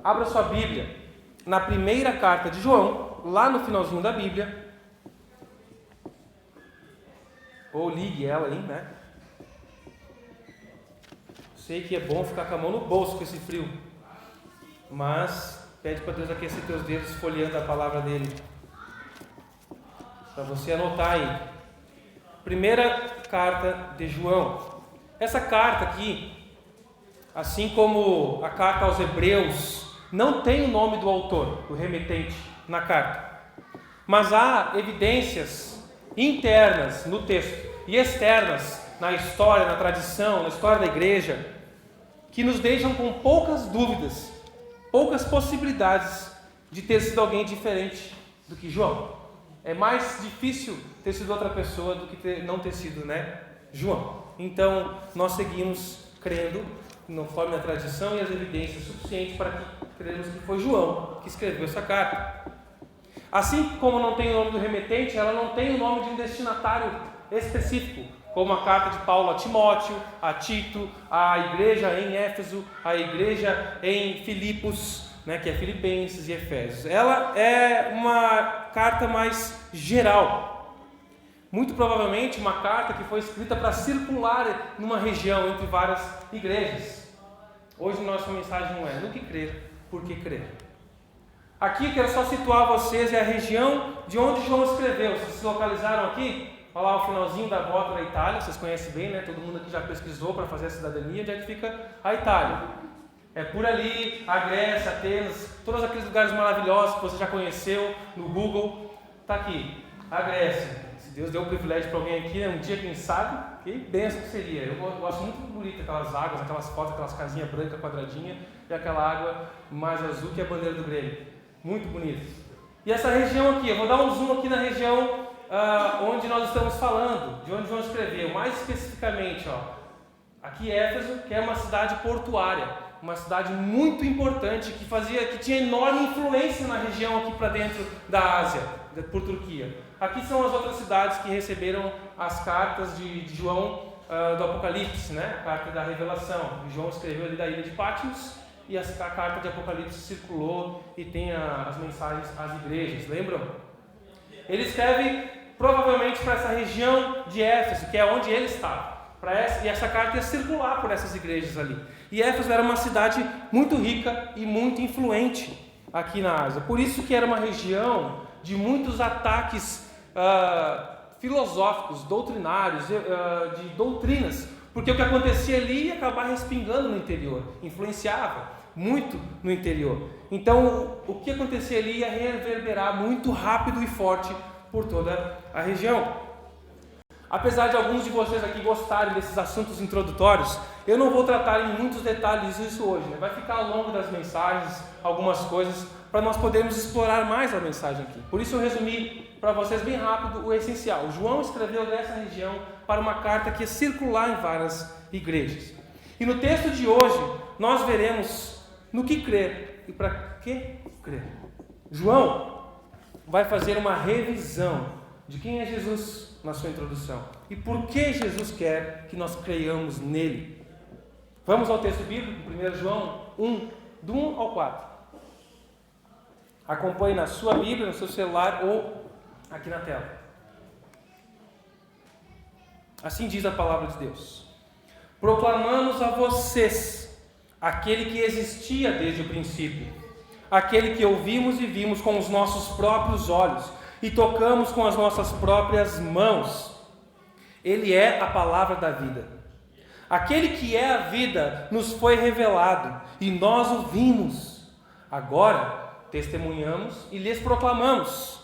abra sua Bíblia na primeira carta de João, lá no finalzinho da Bíblia. Ou ligue ela aí, né? Sei que é bom ficar com a mão no bolso com esse frio, mas pede para Deus aquecer teus dedos folheando a palavra dele, para você anotar aí. Primeira carta de João. Essa carta aqui, assim como a carta aos Hebreus, não tem o nome do autor, do remetente, na carta, mas há evidências internas no texto e externas na história, na tradição, na história da igreja, que nos deixam com poucas dúvidas, poucas possibilidades de ter sido alguém diferente do que João. É mais difícil ter sido outra pessoa do que não ter sido, né, João. Então, nós seguimos crendo, conforme a tradição e as evidências suficientes para que cremos que foi João que escreveu essa carta. Assim como não tem o nome do remetente, ela não tem o nome de um destinatário específico, como a carta de Paulo a Timóteo, a Tito, a igreja em Éfeso, a igreja em Filipos, né, que é Filipenses e Efésios. Ela é uma carta mais geral. Muito provavelmente uma carta que foi escrita para circular numa região entre várias igrejas. Hoje nossa mensagem não é no que crer, por que crer. Aqui quero só situar vocês, é a região de onde João escreveu. Vocês se localizaram aqui? Olha lá o finalzinho da bota da Itália, vocês conhecem bem, né? Todo mundo aqui já pesquisou para fazer a cidadania, onde é que fica a Itália. É por ali, a Grécia, Atenas, todos aqueles lugares maravilhosos que você já conheceu no Google, está aqui, a Grécia. Se Deus deu o privilégio para alguém aqui, né? Um dia, quem sabe, que benção que seria. Eu gosto muito bonito aquelas águas, aquelas fotos, aquelas casinhas brancas, quadradinhas, e aquela água mais azul que é a bandeira do Grêmio. Muito bonito. E essa região aqui, eu vou dar um zoom aqui na região onde nós estamos falando, de onde João escreveu, mais especificamente, aqui Éfeso, que é uma cidade portuária, uma cidade muito importante, que tinha enorme influência na região aqui para dentro da Ásia, por Turquia. Aqui são as outras cidades que receberam as cartas de João do Apocalipse, né? A carta da Revelação. João escreveu ali da ilha de Patmos e a carta de Apocalipse circulou e tem as mensagens às igrejas, lembram? Ele escreve provavelmente para essa região de Éfeso, que é onde ele estava. E essa carta ia circular por essas igrejas ali. E Éfeso era uma cidade muito rica e muito influente aqui na Ásia. Por isso que era uma região de muitos ataques filosóficos, doutrinários, de doutrinas. Porque o que acontecia ali ia acabar respingando no interior, influenciava muito no interior. Então, o que acontecia ali ia reverberar muito rápido e forte por toda a região. Apesar de alguns de vocês aqui gostarem desses assuntos introdutórios, eu não vou tratar em muitos detalhes isso hoje, né? Vai ficar ao longo das mensagens algumas coisas para nós podermos explorar mais a mensagem aqui. Por isso eu resumi para vocês bem rápido o essencial. João escreveu dessa região para uma carta que ia circular em várias igrejas. E no texto de hoje nós veremos no que crer e para que crer. João vai fazer uma revisão de quem é Jesus na sua introdução e por que Jesus quer que nós creiamos nele. Vamos ao texto bíblico, 1 João 1, do 1 ao 4. Acompanhe na sua Bíblia, no seu celular ou aqui na tela. Assim diz a palavra de Deus: proclamamos a vocês aquele que existia desde o princípio, aquele que ouvimos e vimos com os nossos próprios olhos e tocamos com as nossas próprias mãos. Ele é a palavra da vida. Aquele que é a vida nos foi revelado e nós o vimos. Agora testemunhamos e lhes proclamamos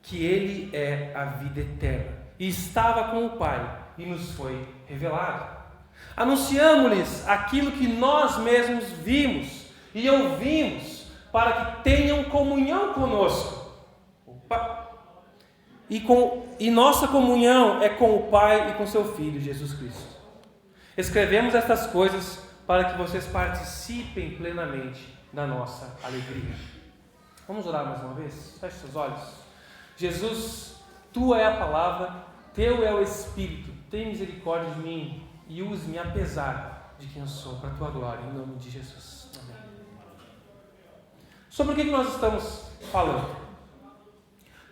que ele é a vida eterna e estava com o Pai e nos foi revelado. Anunciamos-lhes aquilo que nós mesmos vimos e ouvimos, para que tenham comunhão conosco. E nossa comunhão é com o Pai e com seu Filho, Jesus Cristo. Escrevemos estas coisas para que vocês participem plenamente da nossa alegria. Vamos orar mais uma vez? Feche seus olhos. Jesus, Tu é a palavra, Teu é o Espírito. Tem misericórdia de mim e use-me apesar de quem eu sou, para a Tua glória, em nome de Jesus. Amém. Sobre o que nós estamos falando?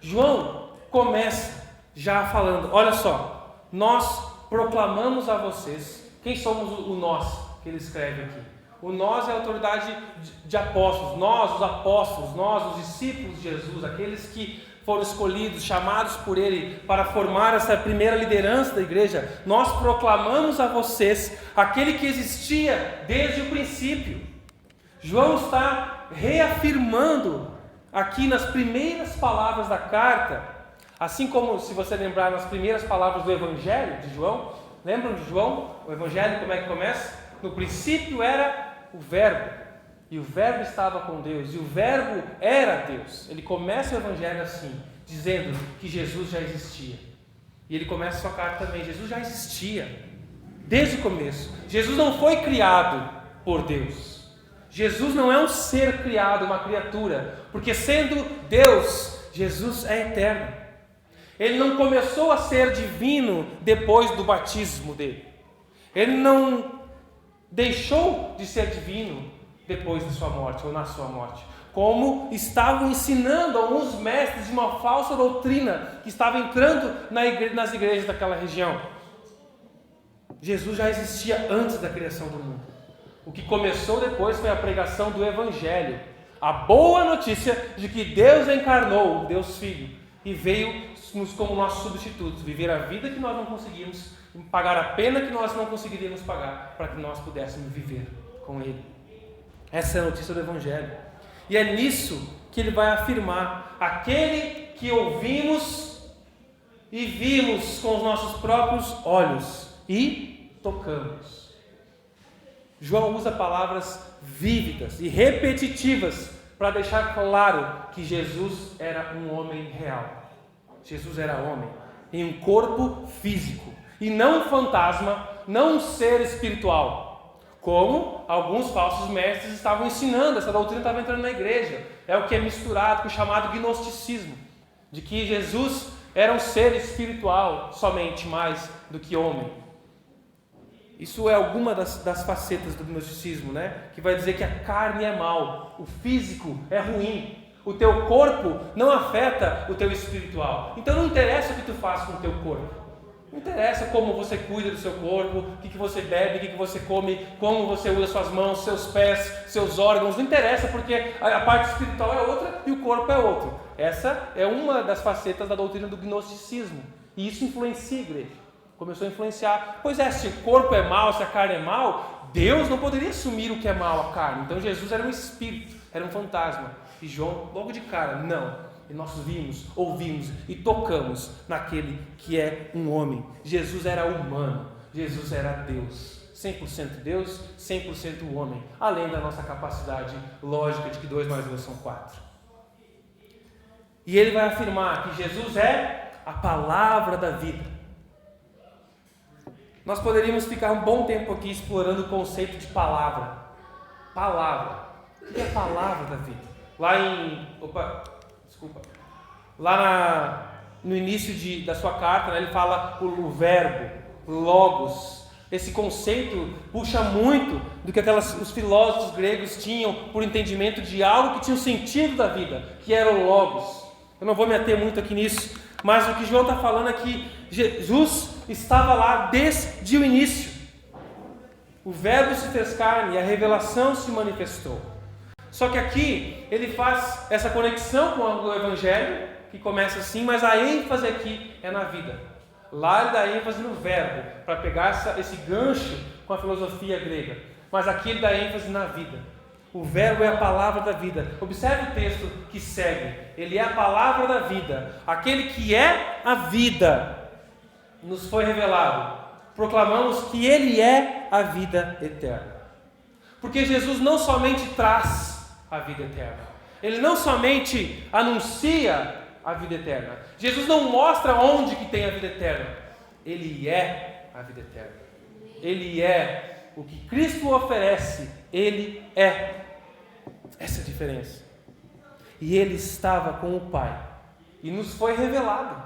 João começa já falando, olha só, nós proclamamos a vocês. Quem somos o nós que ele escreve aqui? O nós é a autoridade de apóstolos, nós, os apóstolos, nós, os discípulos de Jesus, aqueles que foram escolhidos, chamados por ele para formar essa primeira liderança da igreja. Nós proclamamos a vocês aquele que existia desde o princípio. João está reafirmando aqui nas primeiras palavras da carta, assim como, se você lembrar, nas primeiras palavras do Evangelho de João. Lembram de João? O Evangelho, como é que começa? No princípio era o Verbo, e o Verbo estava com Deus, e o Verbo era Deus. Ele começa o Evangelho assim, dizendo que Jesus já existia. E ele começa a sua carta também. Jesus já existia, desde o começo. Jesus não foi criado por Deus. Jesus não é um ser criado, uma criatura, porque sendo Deus, Jesus é eterno. Ele não começou a ser divino depois do batismo dele. Ele não deixou de ser divino depois de sua morte, ou na sua morte, como estavam ensinando alguns mestres de uma falsa doutrina que estava entrando nas igrejas daquela região. Jesus já existia antes da criação do mundo. O que começou depois foi a pregação do Evangelho, a boa notícia de que Deus encarnou, Deus Filho, e veio como nosso substituto, viver a vida que nós não conseguimos, pagar a pena que nós não conseguiríamos pagar, para que nós pudéssemos viver com Ele. Essa é a notícia do Evangelho. E é nisso que ele vai afirmar: aquele que ouvimos e vimos com os nossos próprios olhos e tocamos. João usa palavras vívidas e repetitivas para deixar claro que Jesus era um homem real. Jesus era homem, em um corpo físico, e não um fantasma, não um ser espiritual, como alguns falsos mestres estavam ensinando. Essa doutrina estava entrando na igreja. É o que é misturado com o chamado gnosticismo, de que Jesus era um ser espiritual somente, mais do que homem. Isso é alguma das facetas do gnosticismo, né? Que vai dizer que a carne é mal, o físico é ruim, o teu corpo não afeta o teu espiritual. Então não interessa o que tu faz com o teu corpo, não interessa como você cuida do seu corpo, o que você bebe, o que você come, como você usa suas mãos, seus pés, seus órgãos, não interessa, porque a parte espiritual é outra e o corpo é outro. Essa é uma das facetas da doutrina do gnosticismo, e isso influencia a igreja. Começou a influenciar. Pois é, se o corpo é mau, se a carne é mau, Deus não poderia assumir o que é mau, a carne. Então Jesus era um espírito, era um fantasma. E João, logo de cara, não. E nós vimos, ouvimos e tocamos naquele que é um homem. Jesus era humano, Jesus era Deus. 100% Deus, 100% homem. Além da nossa capacidade lógica de que 2 mais 2 são 4. E ele vai afirmar que Jesus é a palavra da vida. Nós poderíamos ficar um bom tempo aqui explorando o conceito de palavra. Palavra. O que é a palavra da vida? No início da sua carta, né, ele fala o verbo, logos. Esse conceito puxa muito do que os filósofos gregos tinham por entendimento de algo que tinha o sentido da vida, que era o logos. Eu não vou me ater muito aqui nisso, mas o que João está falando é que Jesus estava lá desde o início. O verbo se fez carne e a revelação se manifestou. Só que aqui ele faz essa conexão com o Evangelho, que começa assim, mas a ênfase aqui é na vida. Lá ele dá ênfase no verbo, para pegar esse gancho com a filosofia grega. Mas aqui ele dá ênfase na vida. O verbo é a palavra da vida. Observe o texto que segue. Ele é a palavra da vida. Aquele que é a vida nos foi revelado. Proclamamos que ele é a vida eterna. Porque Jesus não somente traz a vida eterna, ele não somente anuncia a vida eterna, Jesus não mostra onde que tem a vida eterna, ele é a vida eterna. Ele é o que Cristo oferece, ele é. Essa é a diferença. E ele estava com o Pai e nos foi revelado.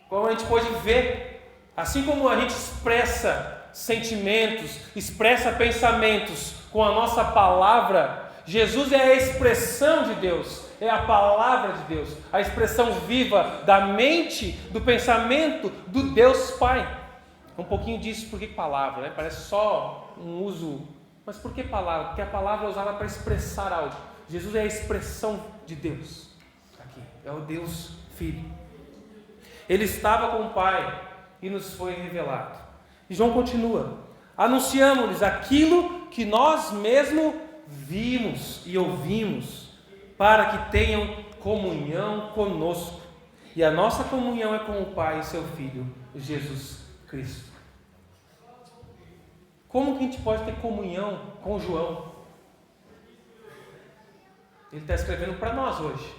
Como a gente pode ver, assim como a gente expressa sentimentos, expressa pensamentos com a nossa palavra, Jesus é a expressão de Deus, é a palavra de Deus, a expressão viva da mente, do pensamento do Deus Pai. Um pouquinho disso, por que palavra, né? Parece só um uso, mas por que palavra? Porque a palavra é usada para expressar algo. Jesus é a expressão de Deus, aqui, é o Deus Filho. Ele estava com o Pai e nos foi revelado. E João continua: anunciamos-lhes aquilo que nós mesmos vimos e ouvimos, para que tenham comunhão conosco. E a nossa comunhão é com o Pai e seu Filho, Jesus Cristo. Como que a gente pode ter comunhão com João? Ele está escrevendo para nós hoje.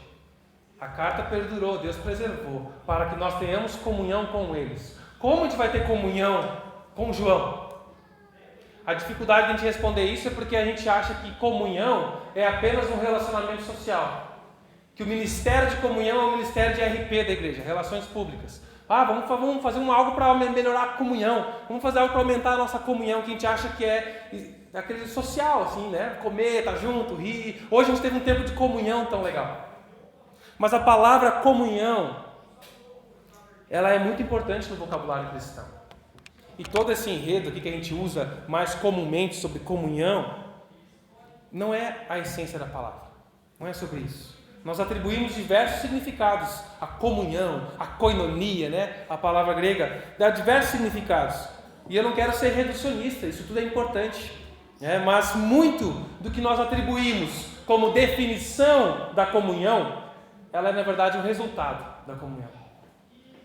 A carta perdurou, Deus preservou, para que nós tenhamos comunhão com eles. Como a gente vai ter comunhão com João? A dificuldade de a gente responder isso é porque a gente acha que comunhão é apenas um relacionamento social. Que o ministério de comunhão é o ministério de RP da igreja, Relações Públicas. Vamos fazer algo para melhorar a comunhão. Vamos fazer algo para aumentar a nossa comunhão, que a gente acha que é aquele social, assim, né? Comer, estar junto, rir. Hoje a gente teve um tempo de comunhão tão legal. Mas a palavra comunhão, ela é muito importante no vocabulário cristão. E todo esse enredo aqui que a gente usa mais comumente sobre comunhão, não é a essência da palavra. Não é sobre isso. Nós atribuímos diversos significados à comunhão, à koinonia, né? A palavra grega dá diversos significados. E eu não quero ser reducionista, isso tudo é importante. Mas muito do que nós atribuímos como definição da comunhão, ela é na verdade um resultado da comunhão.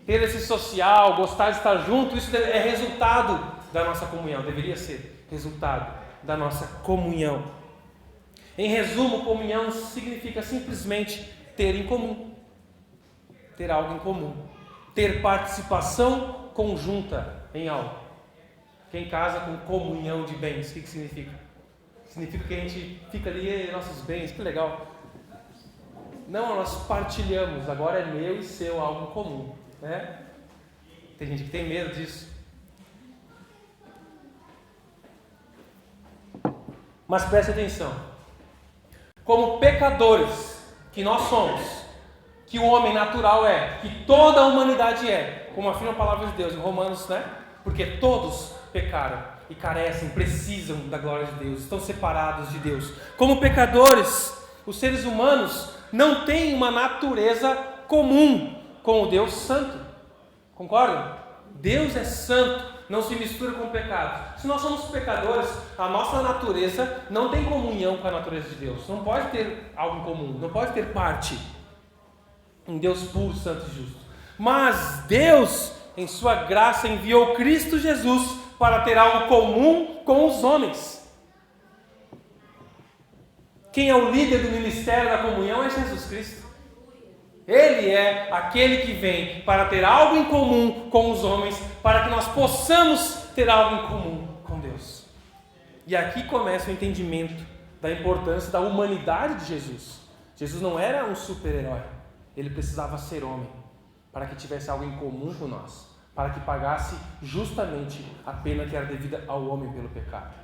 Ter esse social, gostar de estar junto, isso é resultado da nossa comunhão, deveria ser resultado da nossa comunhão. Em resumo, comunhão significa simplesmente ter em comum, ter algo em comum, ter participação conjunta em algo. Quem casa com comunhão de bens, o que significa? Significa que a gente fica ali, nossos bens, que legal. Não, nós partilhamos, agora é meu e seu, algo em comum, né? Tem gente que tem medo disso. Mas preste atenção. Como pecadores que nós somos, que o homem natural é, que toda a humanidade é, como afirma a palavra de Deus em Romanos, né? Porque todos pecaram e carecem, precisam da glória de Deus, estão separados de Deus. Como pecadores, os seres humanos não têm uma natureza comum com o Deus Santo. Concordam? Deus é santo, não se mistura com o pecado. Se nós somos pecadores, a nossa natureza não tem comunhão com a natureza de Deus. Não pode ter algo em comum, não pode ter parte em Deus puro, santo e justo. Mas Deus, em sua graça, enviou Cristo Jesus para ter algo comum com os homens. Quem é o líder do ministério da comunhão é Jesus Cristo. Ele é aquele que vem para ter algo em comum com os homens, para que nós possamos ter algo em comum com Deus. E aqui começa o entendimento da importância da humanidade de Jesus. Jesus não era um super-herói, ele precisava ser homem, para que tivesse algo em comum com nós, para que pagasse justamente a pena que era devida ao homem pelo pecado.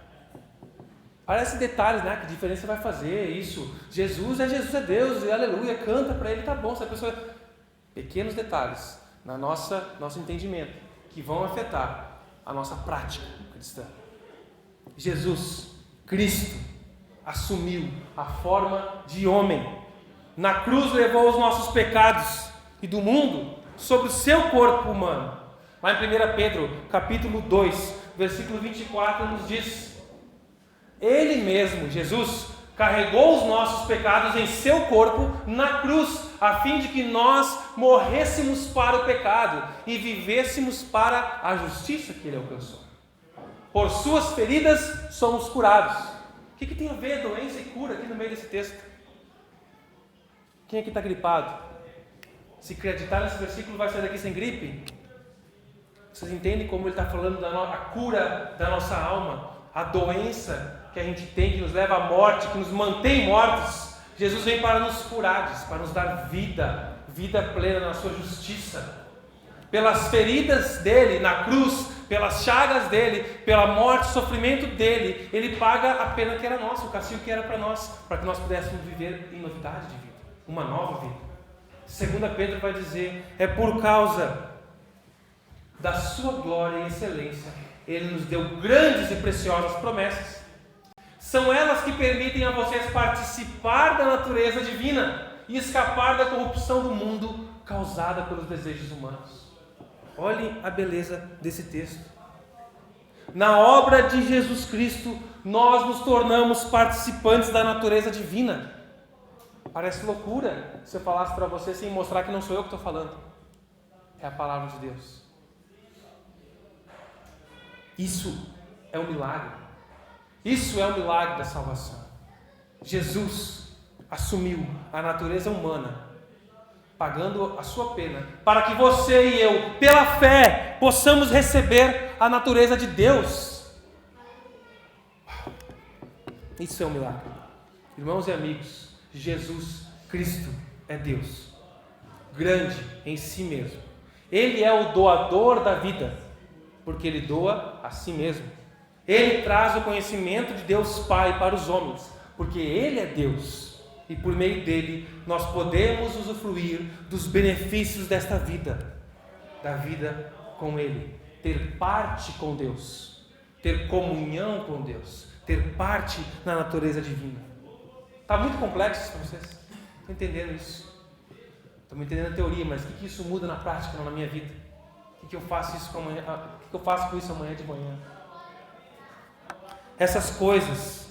Parece detalhes, né? Que diferença vai fazer isso? Jesus é Deus, e aleluia, canta para ele, tá bom. Se a pessoa... Pequenos detalhes na nosso entendimento que vão afetar a nossa prática cristã. Jesus, Cristo, assumiu a forma de homem. Na cruz levou os nossos pecados e do mundo sobre o seu corpo humano. Lá em 1 Pedro, capítulo 2, versículo 24, nos diz: Ele mesmo, Jesus, carregou os nossos pecados em seu corpo na cruz, a fim de que nós morrêssemos para o pecado e vivêssemos para a justiça que Ele alcançou. Por suas feridas somos curados. O que tem a ver doença e cura aqui no meio desse texto? Quem aqui está gripado? Se acreditar nesse versículo, vai sair daqui sem gripe? Vocês entendem como ele está falando da cura da nossa alma, a doença que a gente tem, que nos leva à morte, que nos mantém mortos? Jesus vem para nos curar, para nos dar vida plena na sua justiça. Pelas feridas dele na cruz, pelas chagas dele, pela morte e sofrimento dele, ele paga a pena que era nossa, o castigo que era para nós, para que nós pudéssemos viver em novidade de vida, uma nova vida. 2 Pedro vai dizer, é por causa da sua glória e excelência, ele nos deu grandes e preciosas promessas. São elas que permitem a vocês participar da natureza divina e escapar da corrupção do mundo causada pelos desejos humanos. Olhem a beleza desse texto. Na obra de Jesus Cristo, nós nos tornamos participantes da natureza divina. Parece loucura se eu falasse para você sem mostrar que não sou eu que estou falando. É a palavra de Deus. Isso é um milagre. Isso é o milagre da salvação. Jesus assumiu a natureza humana, pagando a sua pena, para que você e eu, pela fé, possamos receber a natureza de Deus. Isso é um milagre. Irmãos e amigos, Jesus Cristo é Deus, grande em si mesmo. Ele é o doador da vida, porque Ele doa a si mesmo. Ele traz o conhecimento de Deus Pai para os homens, porque Ele é Deus, e por meio dele nós podemos usufruir dos benefícios desta vida, da vida com Ele, ter parte com Deus, ter comunhão com Deus, ter parte na natureza divina. Está muito complexo isso para vocês? Estão entendendo isso? Estão entendendo a teoria, mas o que isso muda na prática, na minha vida? O que eu faço isso amanhã? O que eu faço com isso amanhã de manhã? Essas coisas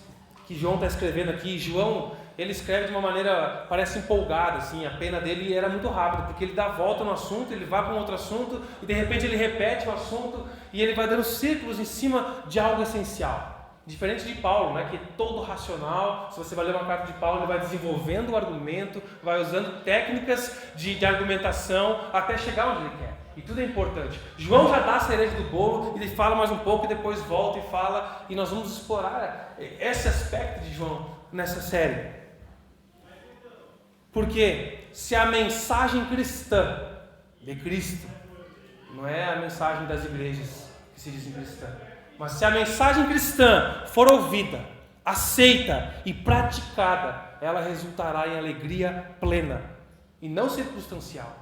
que João está escrevendo aqui, João, ele escreve de uma maneira, parece empolgada, assim, a pena dele era muito rápida, porque ele dá a volta no assunto, ele vai para um outro assunto, e de repente ele repete o assunto, e ele vai dando círculos em cima de algo essencial. Diferente de Paulo, né, que é todo racional. Se você vai ler uma carta de Paulo, ele vai desenvolvendo o argumento, vai usando técnicas de argumentação, até chegar onde ele quer. E tudo é importante. João já dá a cereja do bolo, ele fala mais um pouco e depois volta e fala, e nós vamos explorar esse aspecto de João nessa série. Porque se a mensagem cristã de Cristo, não é a mensagem das igrejas que se dizem cristã, mas se a mensagem cristã for ouvida, aceita e praticada, ela resultará em alegria plena e não circunstancial.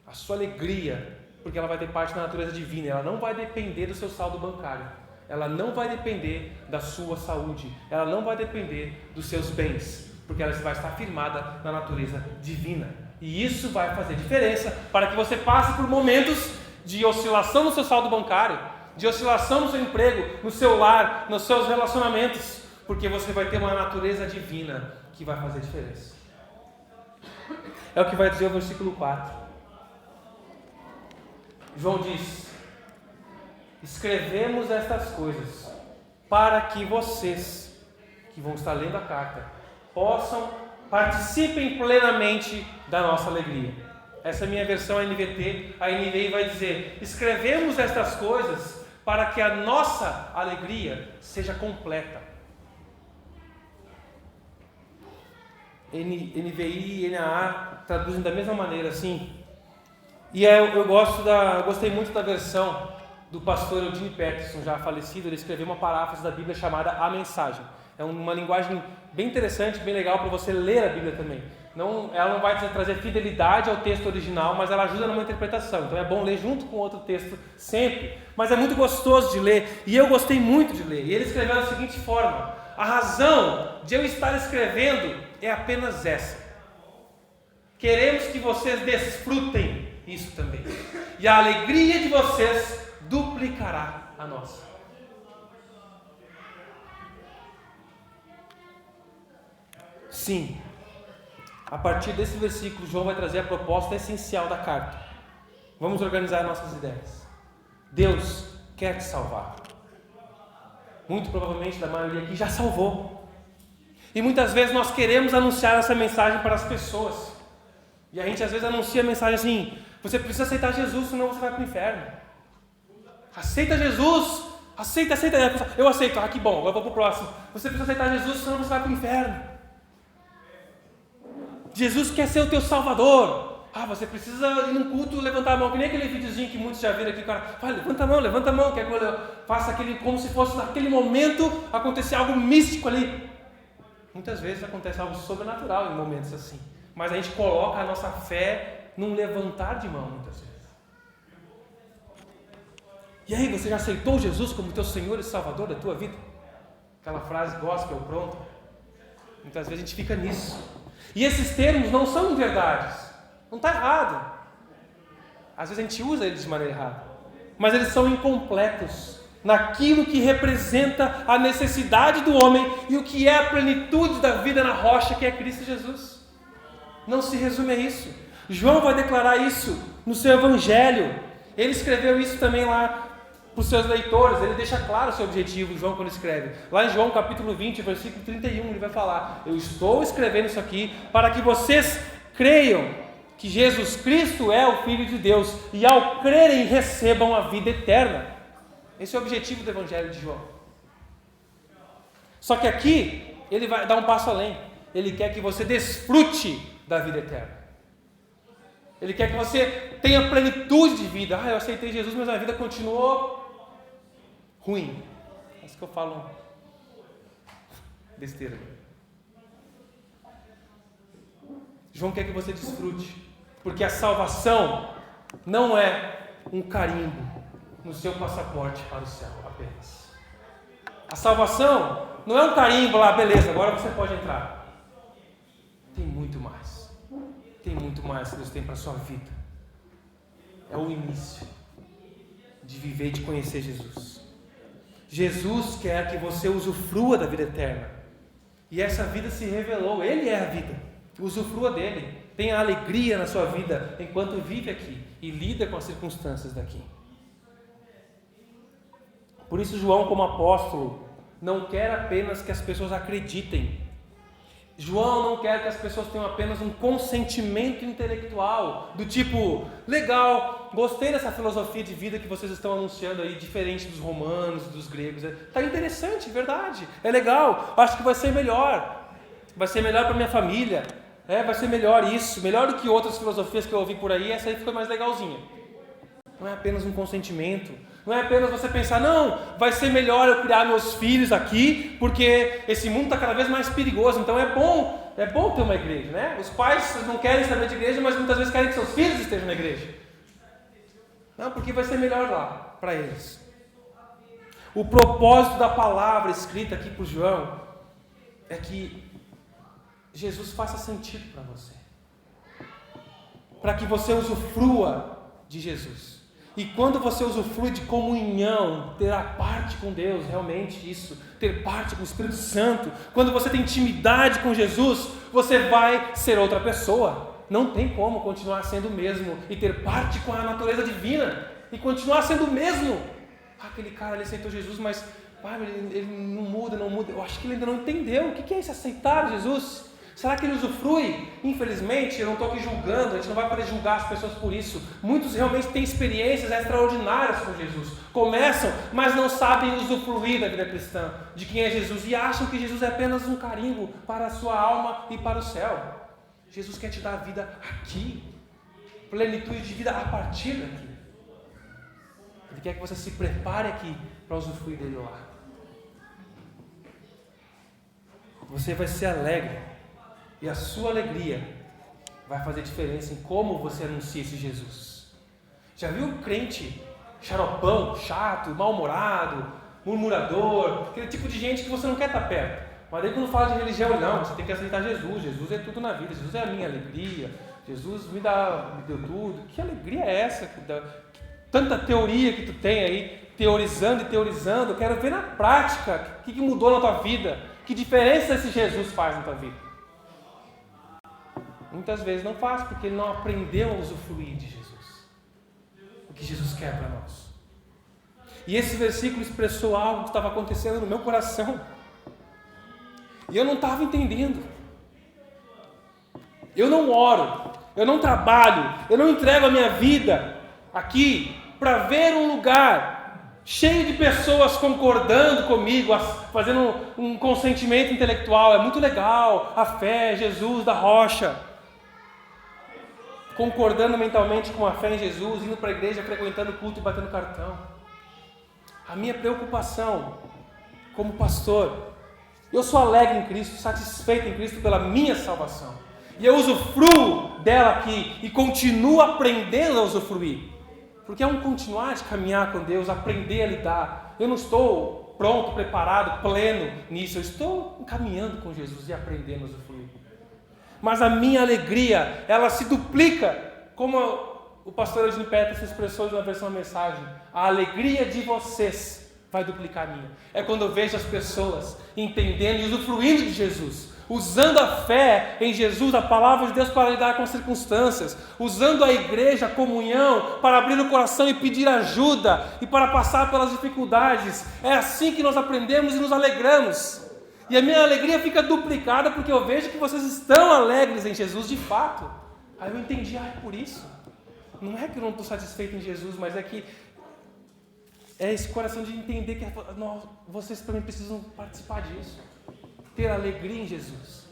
A sua alegria, porque ela vai ter parte da natureza divina, ela não vai depender do seu saldo bancário, ela não vai depender da sua saúde, ela não vai depender dos seus bens, porque ela vai estar firmada na natureza divina. E isso vai fazer diferença para que você passe por momentos de oscilação no seu saldo bancário, de oscilação no seu emprego, no seu lar, nos seus relacionamentos, porque você vai ter uma natureza divina que vai fazer diferença. É o que vai dizer o versículo 4. João diz: escrevemos estas coisas para que vocês, que vão estar lendo a carta, participem plenamente da nossa alegria. Essa é a minha versão NVT. A NVI vai dizer: escrevemos estas coisas para que a nossa alegria seja completa. NVI e NAA traduzem da mesma maneira, assim. E eu gostei muito da versão do pastor Eugene Peterson, já falecido. Ele escreveu uma paráfrase da Bíblia chamada A Mensagem. É uma linguagem bem interessante, bem legal para você ler a Bíblia também. Ela não vai trazer fidelidade ao texto original, mas ela ajuda numa interpretação. Então é bom ler junto com outro texto sempre. Mas é muito gostoso de ler, e eu gostei muito de ler. E ele escreveu da seguinte forma: a razão de eu estar escrevendo é apenas essa. Queremos que vocês desfrutem isso também. E a alegria de vocês duplicará a nossa. Sim, a partir desse versículo, João vai trazer a proposta essencial da carta. Vamos organizar nossas ideias. Deus quer te salvar. Muito provavelmente, da maioria aqui, já salvou. E muitas vezes nós queremos anunciar essa mensagem para as pessoas. E a gente às vezes anuncia a mensagem assim: você precisa aceitar Jesus, senão você vai para o inferno. Aceita Jesus, aceita. Eu aceito, que bom, agora vou para o próximo. Você precisa aceitar Jesus, senão você vai para o inferno. Jesus quer ser o teu Salvador. Você precisa ir num culto levantar a mão, que nem aquele videozinho que muitos já viram aqui, o cara fala, levanta a mão, quer que eu faça aquele, como se fosse naquele momento acontecer algo místico ali. Muitas vezes acontece algo sobrenatural em momentos assim, mas a gente coloca a nossa fé num levantar de mão muitas vezes. E aí, você já aceitou Jesus como teu Senhor e Salvador da tua vida? Aquela frase gospel pronta. Muitas vezes a gente fica nisso. E esses termos não são verdades. Não está errado. Às vezes a gente usa eles de maneira errada. Mas eles são incompletos naquilo que representa a necessidade do homem e o que é a plenitude da vida na rocha, que é Cristo Jesus. Não se resume a isso. João vai declarar isso no seu evangelho. Ele escreveu isso também lá para os seus leitores. Ele deixa claro o seu objetivo, João, quando escreve. Lá em João capítulo 20, versículo 31, ele vai falar: eu estou escrevendo isso aqui para que vocês creiam que Jesus Cristo é o Filho de Deus, e ao crerem recebam a vida eterna. Esse é o objetivo do Evangelho de João. Só que aqui ele vai dar um passo além. Ele quer que você desfrute da vida eterna. Ele quer que você tenha plenitude de vida. Eu aceitei Jesus, mas a vida continuou ruim. É isso que eu falo besteira. João quer que você desfrute, porque a salvação não é um carimbo no seu passaporte para o céu apenas. A salvação não é um carimbo lá, beleza, agora você pode entrar. Tem muito mais. Tem muito mais que Deus tem para a sua vida. É o início de viver e de conhecer Jesus. Jesus quer que você usufrua da vida eterna. E essa vida se revelou. Ele é a vida. Usufrua dele. Tenha alegria na sua vida enquanto vive aqui e lida com as circunstâncias daqui. Por isso João, como apóstolo, não quer apenas que as pessoas acreditem. João não quer que as pessoas tenham apenas um consentimento intelectual, do tipo, legal, gostei dessa filosofia de vida que vocês estão anunciando aí, diferente dos romanos, dos gregos. Está interessante, verdade, é legal, acho que vai ser melhor para minha família, vai ser melhor isso, melhor do que outras filosofias que eu ouvi por aí, essa aí ficou mais legalzinha. Não é apenas um consentimento, não é apenas você pensar, não, vai ser melhor eu criar meus filhos aqui, porque esse mundo está cada vez mais perigoso, então é bom ter uma igreja, né? Os pais não querem saber de igreja, mas muitas vezes querem que seus filhos estejam na igreja. Não, porque vai ser melhor lá, para eles. O propósito da palavra escrita aqui por João é que Jesus faça sentido para você, para que você usufrua de Jesus. E quando você usufrui de comunhão, ter a parte com Deus, realmente isso, ter parte com o Espírito Santo, quando você tem intimidade com Jesus, você vai ser outra pessoa. Não tem como continuar sendo o mesmo e ter parte com a natureza divina e continuar sendo o mesmo. Aquele cara ali aceitou Jesus, mas ele não muda. Eu acho que ele ainda não entendeu. O que é isso, aceitar Jesus? Será que ele usufrui? Infelizmente, eu não estou aqui julgando, a gente não vai poder julgar as pessoas por isso. Muitos realmente têm experiências extraordinárias com Jesus. Começam, mas não sabem usufruir da vida cristã, de quem é Jesus, e acham que Jesus é apenas um carimbo para a sua alma e para o céu. Jesus quer te dar a vida aqui, plenitude de vida a partir daqui. Ele quer que você se prepare aqui para usufruir dele lá. Você vai ser alegre. E a sua alegria vai fazer diferença em como você anuncia esse Jesus. Já viu o crente xaropão, chato, mal-humorado, murmurador, aquele tipo de gente que você não quer estar perto? Mas aí quando fala de religião, não, você tem que aceitar Jesus. Jesus é tudo na vida, Jesus é a minha alegria, Jesus me deu tudo. Que alegria é essa? Tanta teoria que tu tem aí, teorizando e teorizando. Eu quero ver na prática o que mudou na tua vida, que diferença esse Jesus faz na tua vida. Muitas vezes não faz, porque ele não aprendeu a usufruir de Jesus, o que Jesus quer para nós. E esse versículo expressou algo que estava acontecendo no meu coração, e eu não estava entendendo. Eu não oro, eu não trabalho, eu não entrego a minha vida aqui para ver um lugar cheio de pessoas concordando comigo, fazendo um consentimento intelectual. É muito legal, a fé, Jesus da rocha. concordando mentalmente com a fé em Jesus, indo para a igreja, frequentando o culto e batendo cartão. A minha preocupação como pastor, eu sou alegre em Cristo, satisfeito em Cristo pela minha salvação. E eu usufruo dela aqui e continuo aprendendo a usufruir. Porque é um continuar de caminhar com Deus, aprender a lidar. Eu não estou pronto, preparado, pleno nisso. Eu estou caminhando com Jesus e aprendendo a usufruir. Mas a minha alegria, ela se duplica, como o pastor Eugênio Peters se expressou na versão da mensagem. A alegria de vocês vai duplicar a minha. É quando eu vejo as pessoas entendendo e usufruindo de Jesus, usando a fé em Jesus, a palavra de Deus para lidar com as circunstâncias, usando a igreja, a comunhão, para abrir o coração e pedir ajuda, e para passar pelas dificuldades. É assim que nós aprendemos e nos alegramos. E a minha alegria fica duplicada, porque eu vejo que vocês estão alegres em Jesus de fato. Aí eu entendi, é por isso. Não é que eu não estou satisfeito em Jesus, mas é que é esse coração de entender que vocês também precisam participar disso. Ter alegria em Jesus.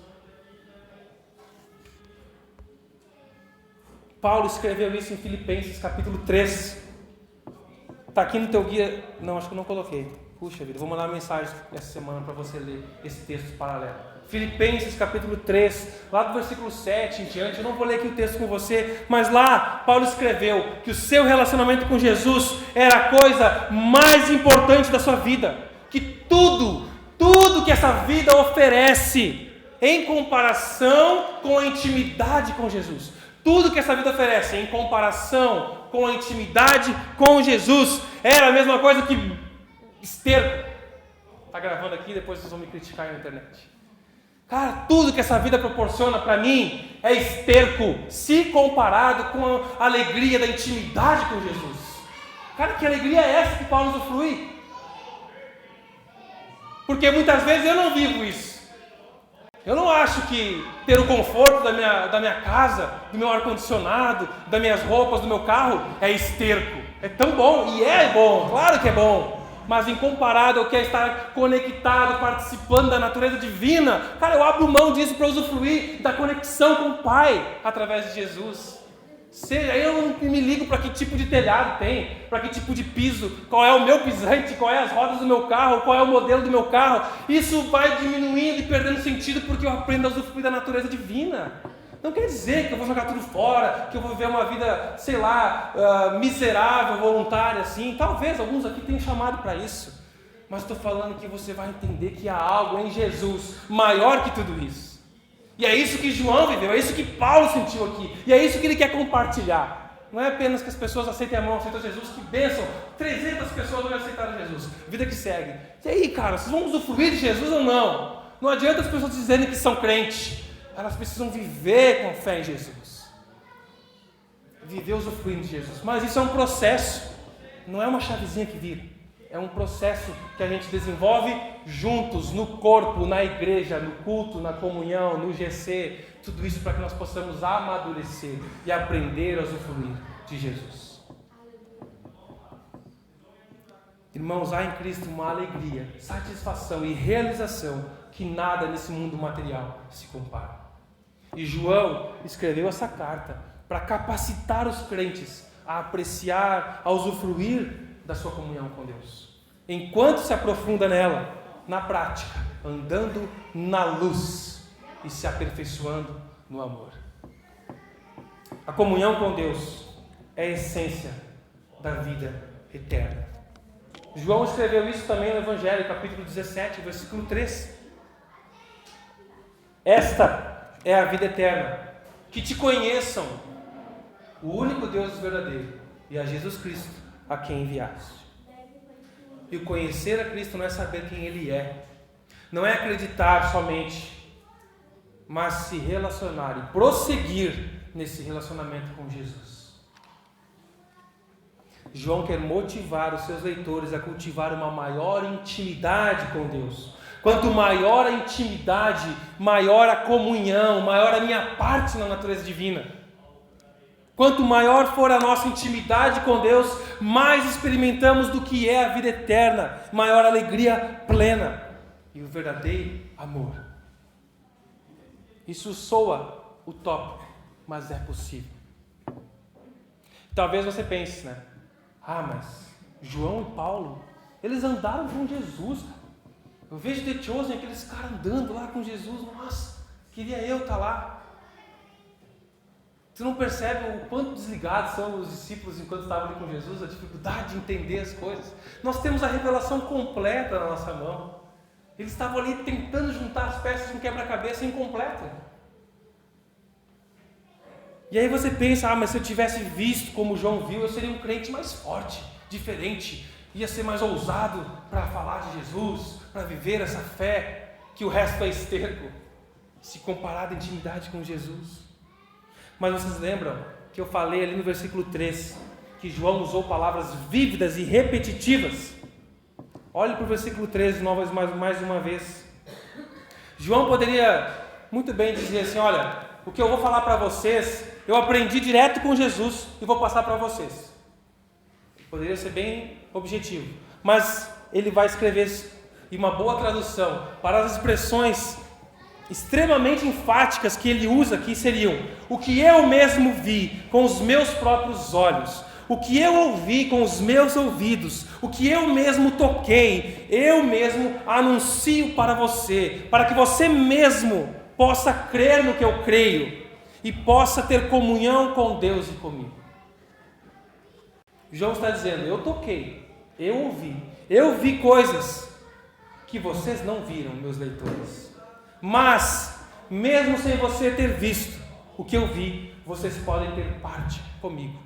Paulo escreveu isso em Filipenses capítulo 3. Está aqui no teu guia. Não, acho que eu não coloquei. Puxa vida, vou mandar uma mensagem essa semana para você ler esse texto paralelo. Filipenses capítulo 3, lá do versículo 7 em diante. Eu não vou ler aqui o texto com você, mas lá Paulo escreveu que o seu relacionamento com Jesus era a coisa mais importante da sua vida. Que tudo que essa vida oferece em comparação com a intimidade com Jesus. Tudo que essa vida oferece em comparação com a intimidade com Jesus era a mesma coisa que esterco. Está gravando aqui, depois vocês vão me criticar na internet. Cara, tudo que essa vida proporciona para mim é esterco, se comparado com a alegria da intimidade com Jesus. Cara, que alegria é essa que Paulo usufrui? Porque muitas vezes eu não vivo isso. Eu não acho que ter o conforto da minha casa, do meu ar-condicionado, das minhas roupas, do meu carro, é esterco. É tão bom, e é bom, claro que é bom. Mas em comparado ao que é estar conectado, participando da natureza divina, cara, eu abro mão disso para usufruir da conexão com o Pai, através de Jesus. Eu não me ligo para que tipo de telhado tem, para que tipo de piso, qual é o meu pisante, qual é as rodas do meu carro, qual é o modelo do meu carro. Isso vai diminuindo e perdendo sentido porque eu aprendo a usufruir da natureza divina. Não quer dizer que eu vou jogar tudo fora, que eu vou viver uma vida, sei lá, miserável, voluntária, assim. Talvez alguns aqui tenham chamado para isso. Mas estou falando que você vai entender que há algo em Jesus maior que tudo isso. E é isso que João viveu, é isso que Paulo sentiu aqui. E é isso que ele quer compartilhar. Não é apenas que as pessoas aceitem a mão, aceitam Jesus, que bênção. 300 pessoas vão aceitar Jesus. Vida que segue. E aí, cara, vocês vão usufruir de Jesus ou não? Não adianta as pessoas dizerem que são crentes. Elas precisam viver com fé em Jesus. Viver usufruindo de Jesus. Mas isso é um processo. Não é uma chavezinha que vira. É um processo que a gente desenvolve juntos, no corpo, na igreja, no culto, na comunhão, no GC. Tudo isso para que nós possamos amadurecer e aprender a usufruir de Jesus. Irmãos, há em Cristo uma alegria, satisfação e realização que nada nesse mundo material se compara. E João escreveu essa carta para capacitar os crentes a apreciar, a usufruir da sua comunhão com Deus. Enquanto se aprofunda nela, na prática, andando na luz e se aperfeiçoando no amor. A comunhão com Deus é a essência da vida eterna. João escreveu isso também no Evangelho, capítulo 17, versículo 3. Esta é a vida eterna, que te conheçam, o único Deus verdadeiro, e a Jesus Cristo, a quem enviaste. E o conhecer a Cristo não é saber quem Ele é, não é acreditar somente, mas se relacionar e prosseguir nesse relacionamento com Jesus. João quer motivar os seus leitores a cultivar uma maior intimidade com Deus. Quanto maior a intimidade, maior a comunhão, maior a minha parte na natureza divina. Quanto maior for a nossa intimidade com Deus, mais experimentamos do que é a vida eterna, maior a alegria plena e o verdadeiro amor. Isso soa utópico, mas é possível. Talvez você pense, né? Mas João e Paulo, eles andaram com Jesus. Eu vejo The Chosen, aqueles caras andando lá com Jesus. Nossa, queria eu estar lá. Você não percebe o quanto desligados são os discípulos enquanto estavam ali com Jesus, a dificuldade de entender as coisas. Nós temos a revelação completa na nossa mão. Eles estavam ali tentando juntar as peças de um quebra-cabeça incompleto. E aí você pensa, mas se eu tivesse visto como João viu, eu seria um crente mais forte, diferente, ia ser mais ousado para falar de Jesus, para viver essa fé, que o resto é esterco, se comparar à intimidade com Jesus. Mas vocês lembram que eu falei ali no versículo 3, que João usou palavras vívidas e repetitivas? Olhe para o versículo 13 mais uma vez. João poderia muito bem dizer assim, olha, o que eu vou falar para vocês, eu aprendi direto com Jesus e vou passar para vocês. Poderia ser bem objetivo, mas ele vai escrever em uma boa tradução para as expressões extremamente enfáticas que ele usa aqui seriam: o que eu mesmo vi com os meus próprios olhos, o que eu ouvi com os meus ouvidos, o que eu mesmo toquei, eu mesmo anuncio para você, para que você mesmo possa crer no que eu creio e possa ter comunhão com Deus e comigo. João está dizendo, eu toquei, eu vi coisas que vocês não viram, meus leitores. Mas, mesmo sem você ter visto o que eu vi, vocês podem ter parte comigo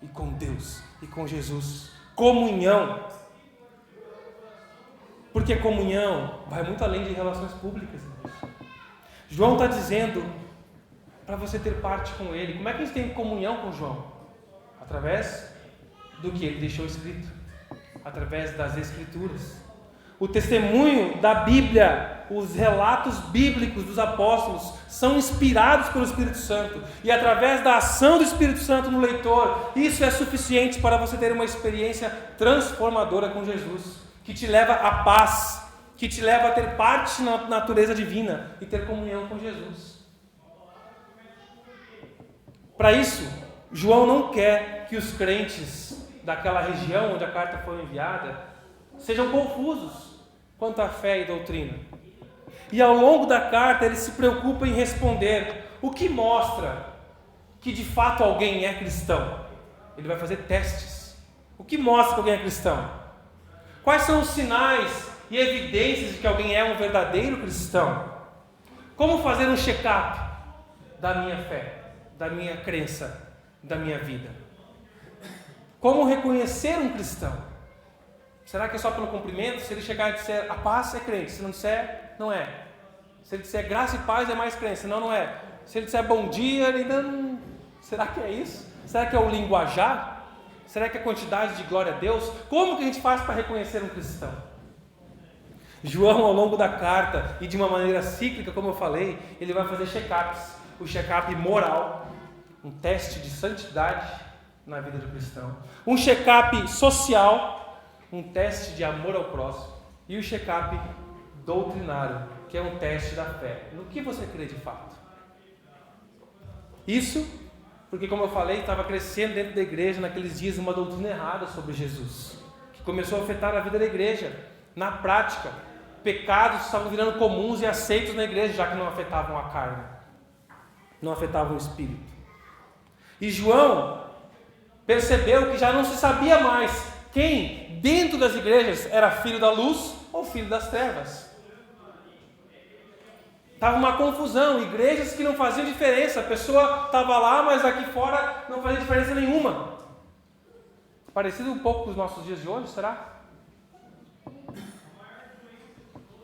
e com Deus e com Jesus. Comunhão. Porque comunhão vai muito além de relações públicas. João está dizendo para você ter parte com Ele. Como é que a gente tem comunhão com João? Através do que ele deixou escrito, através das Escrituras. O testemunho da Bíblia, os relatos bíblicos dos apóstolos são inspirados pelo Espírito Santo, e através da ação do Espírito Santo no leitor, isso é suficiente para você ter uma experiência transformadora com Jesus, que te leva à paz, que te leva a ter parte na natureza divina e ter comunhão com Jesus. Para isso, João não quer que os crentes daquela região onde a carta foi enviada sejam confusos quanto à fé e doutrina. E ao longo da carta ele se preocupa em responder o que mostra que de fato alguém é cristão. Ele vai fazer testes. O que mostra que alguém é cristão? Quais são os sinais e evidências de que alguém é um verdadeiro cristão? Como fazer um check-up da minha fé, da minha crença, da minha vida? Como reconhecer um cristão? Será que é só pelo cumprimento? Se ele chegar e disser a paz é crente, se não disser, não é. Se ele disser graça e paz é mais crente, senão não é. Se ele disser bom dia, ele ainda não... Será que é isso? Será que é o linguajar? Será que é a quantidade de glória a Deus? Como que a gente faz para reconhecer um cristão? João, ao longo da carta, e de uma maneira cíclica, como eu falei, ele vai fazer check-ups. O check-up moral, um teste de santidade na vida do cristão. Um check-up social, um teste de amor ao próximo, e o check-up doutrinário, que é um teste da fé. No que você crê de fato? Isso porque, como eu falei, estava crescendo dentro da igreja naqueles dias uma doutrina errada sobre Jesus, que começou a afetar a vida da igreja. Na prática, pecados estavam virando comuns e aceitos na igreja, já que não afetavam a carne, não afetavam o espírito. E João percebeu que já não se sabia mais quem dentro das igrejas era filho da luz ou filho das trevas. Estava uma confusão, igrejas que não faziam diferença, a pessoa estava lá, mas aqui fora não fazia diferença nenhuma. Parecido um pouco com os nossos dias de hoje, será?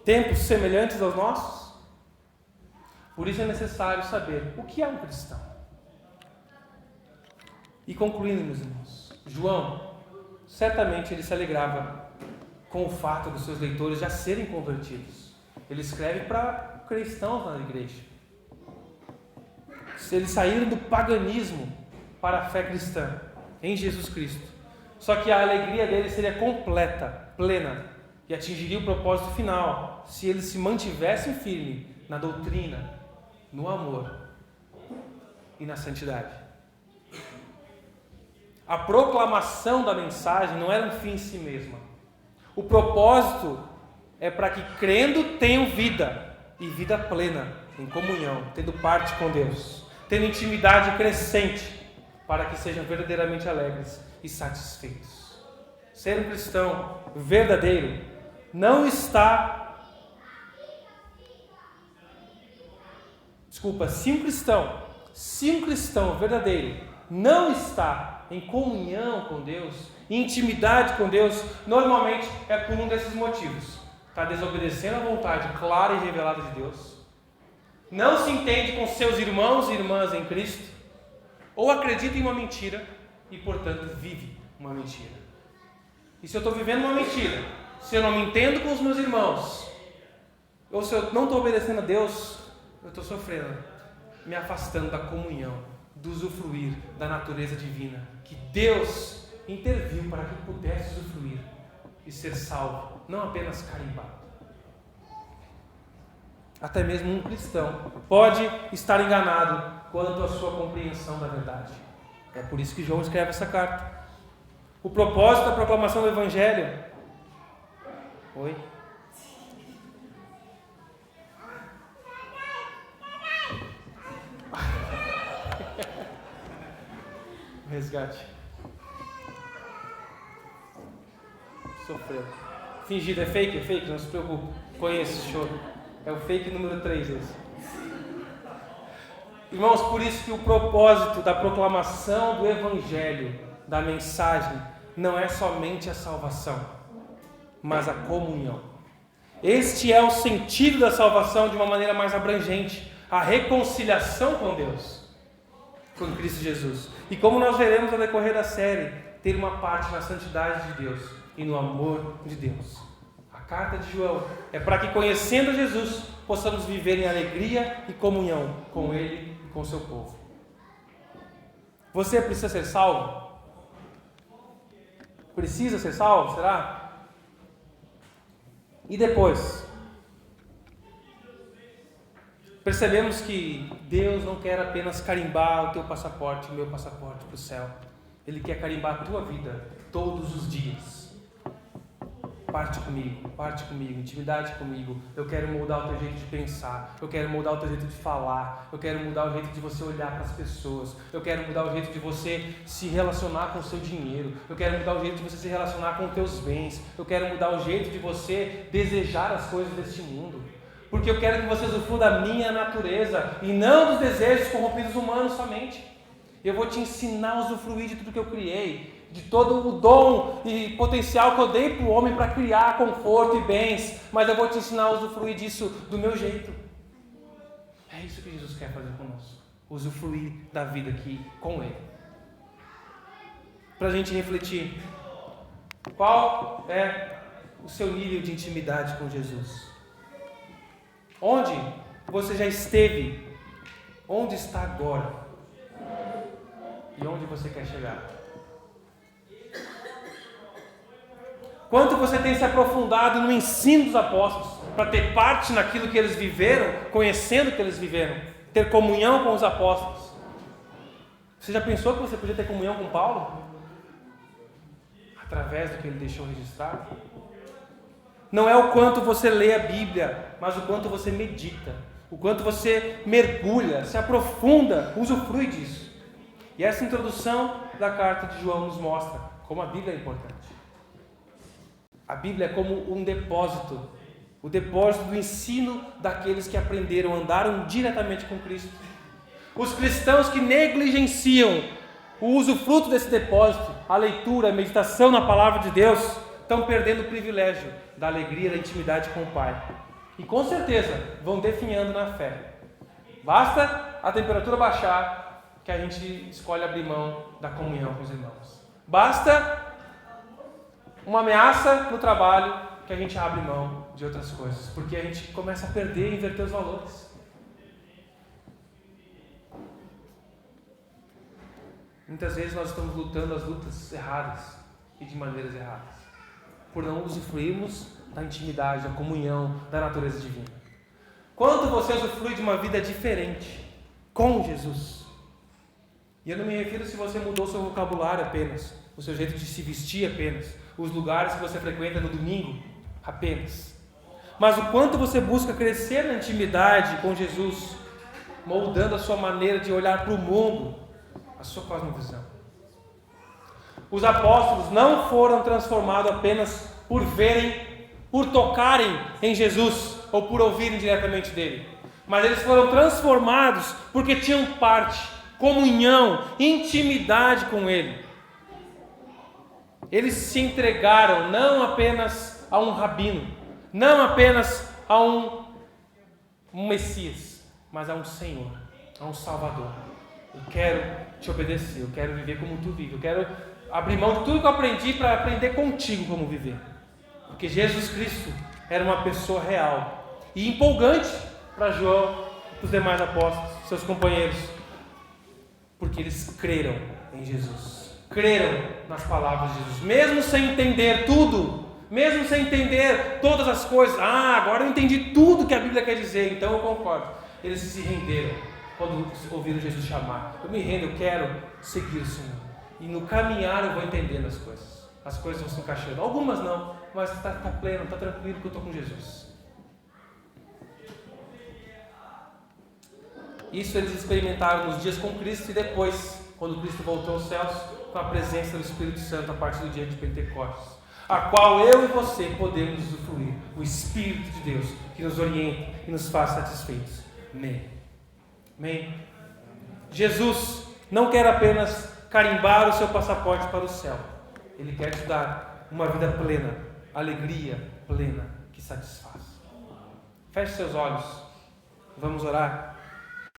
Tempos semelhantes aos nossos? Por isso é necessário saber o que é um cristão. E concluindo, meus irmãos, João, certamente ele se alegrava com o fato dos seus leitores já serem convertidos. Ele escreve para cristãos na igreja. Eles saíram do paganismo para a fé cristã em Jesus Cristo. Só que a alegria deles seria completa, plena, e atingiria o propósito final se eles se mantivessem firmes na doutrina, no amor e na santidade. A proclamação da mensagem não era um fim em si mesma. O propósito é para que, crendo, tenham vida, e vida plena, em comunhão, tendo parte com Deus, tendo intimidade crescente, para que sejam verdadeiramente alegres e satisfeitos. Ser um cristão verdadeiro não está... Se um cristão verdadeiro não está em comunhão com Deus, em intimidade com Deus, normalmente é por um desses motivos. Está desobedecendo a vontade clara e revelada de Deus, não se entende com seus irmãos e irmãs em Cristo, ou acredita em uma mentira e, portanto, vive uma mentira. E se eu estou vivendo uma mentira, se eu não me entendo com os meus irmãos, ou se eu não estou obedecendo a Deus, eu estou sofrendo, me afastando da comunhão, do usufruir da natureza divina, que Deus interviu para que eu pudesse usufruir e ser salvo, não apenas carimbado. Até mesmo um cristão pode estar enganado quanto à sua compreensão da verdade. É por isso que João escreve essa carta. O propósito da proclamação do Evangelho... Oi? Resgate. Sofreu. Fingido, é fake? É fake? Não se preocupe. Conheço esse choro. É o fake número 3 esse. Irmãos, por isso que o propósito da proclamação do Evangelho, da mensagem, não é somente a salvação, mas a comunhão. Este é o sentido da salvação de uma maneira mais abrangente, a reconciliação com Deus, com Cristo Jesus. E como nós veremos ao decorrer da série, ter uma parte na santidade de Deus e no amor de Deus. A carta de João é para que, conhecendo Jesus, possamos viver em alegria e comunhão com Ele e com o seu povo. Você precisa ser salvo? Precisa ser salvo? Será? E depois? Percebemos que Deus não quer apenas carimbar o teu passaporte, o meu passaporte para o céu. Ele quer carimbar a tua vida todos os dias. Parte comigo, intimidade comigo. Eu quero mudar o teu jeito de pensar, eu quero mudar o teu jeito de falar, eu quero mudar o jeito de você olhar para as pessoas, eu quero mudar o jeito de você se relacionar com o seu dinheiro, eu quero mudar o jeito de você se relacionar com os teus bens, eu quero mudar o jeito de você desejar as coisas deste mundo, porque eu quero que você usufrua da minha natureza e não dos desejos corrompidos humanos somente. Eu vou te ensinar a usufruir de tudo que eu criei, de todo o dom e potencial que eu dei para o homem para criar conforto e bens, mas eu vou te ensinar a usufruir disso do meu jeito. É isso que Jesus quer fazer conosco, usufruir da vida aqui com Ele. Para a gente refletir, qual é o seu nível de intimidade com Jesus? Onde você já esteve? Onde está agora? E onde você quer chegar? Quanto você tem se aprofundado no ensino dos apóstolos, para ter parte naquilo que eles viveram, conhecendo o que eles viveram, ter comunhão com os apóstolos? Você já pensou que você podia ter comunhão com Paulo? Através do que ele deixou registrado? Não é o quanto você lê a Bíblia, mas o quanto você medita, o quanto você mergulha, se aprofunda, usufrui disso. E essa introdução da carta de João nos mostra como a Bíblia é importante. A Bíblia é como um depósito, o depósito do ensino daqueles que aprenderam, andaram diretamente com Cristo. Os cristãos que negligenciam o usufruto desse depósito, a leitura, a meditação na palavra de Deus, estão perdendo o privilégio da alegria, da intimidade com o Pai. E com certeza vão definhando na fé. Basta a temperatura baixar que a gente escolhe abrir mão da comunhão com os irmãos. Basta uma ameaça no trabalho que a gente abre mão de outras coisas, porque a gente começa a perder e inverter os valores. Muitas vezes nós estamos lutando as lutas erradas e de maneiras erradas, por não usufruirmos da intimidade, da comunhão, da natureza divina. Quanto você usufrui de uma vida diferente com Jesus? E eu não me refiro se você mudou seu vocabulário apenas, o seu jeito de se vestir apenas, os lugares que você frequenta no domingo apenas. Mas o quanto você busca crescer na intimidade com Jesus, moldando a sua maneira de olhar para o mundo, a sua cosmovisão. Os apóstolos não foram transformados apenas por verem, por tocarem em Jesus ou por ouvirem diretamente dele, mas eles foram transformados porque tinham parte, comunhão, intimidade com ele. Eles se entregaram não apenas a um rabino, não apenas a um Messias, mas a um Senhor, a um Salvador. Eu quero te obedecer, eu quero viver como tu vives, eu quero abrir mão de tudo que eu aprendi para aprender contigo como viver. Porque Jesus Cristo era uma pessoa real e empolgante para João e para os demais apóstolos, seus companheiros, porque eles creram em Jesus, creram nas palavras de Jesus, mesmo sem entender tudo, mesmo sem entender todas as coisas. Agora eu entendi tudo que a Bíblia quer dizer, então eu concordo. Eles se renderam quando ouviram Jesus chamar. Eu me rendo, eu quero seguir o Senhor. E no caminhar eu vou entendendo as coisas vão se encaixando. Algumas não, mas está pleno, está tranquilo que eu estou com Jesus. Isso eles experimentaram nos dias com Cristo e depois, quando Cristo voltou aos céus, com a presença do Espírito Santo a partir do dia de Pentecostes, a qual eu e você podemos usufruir, o Espírito de Deus que nos orienta e nos faz satisfeitos. Amém. Amém. Jesus não quer apenas carimbar o seu passaporte para o céu. Ele quer te dar uma vida plena, alegria plena que satisfaz. Feche seus olhos. Vamos orar.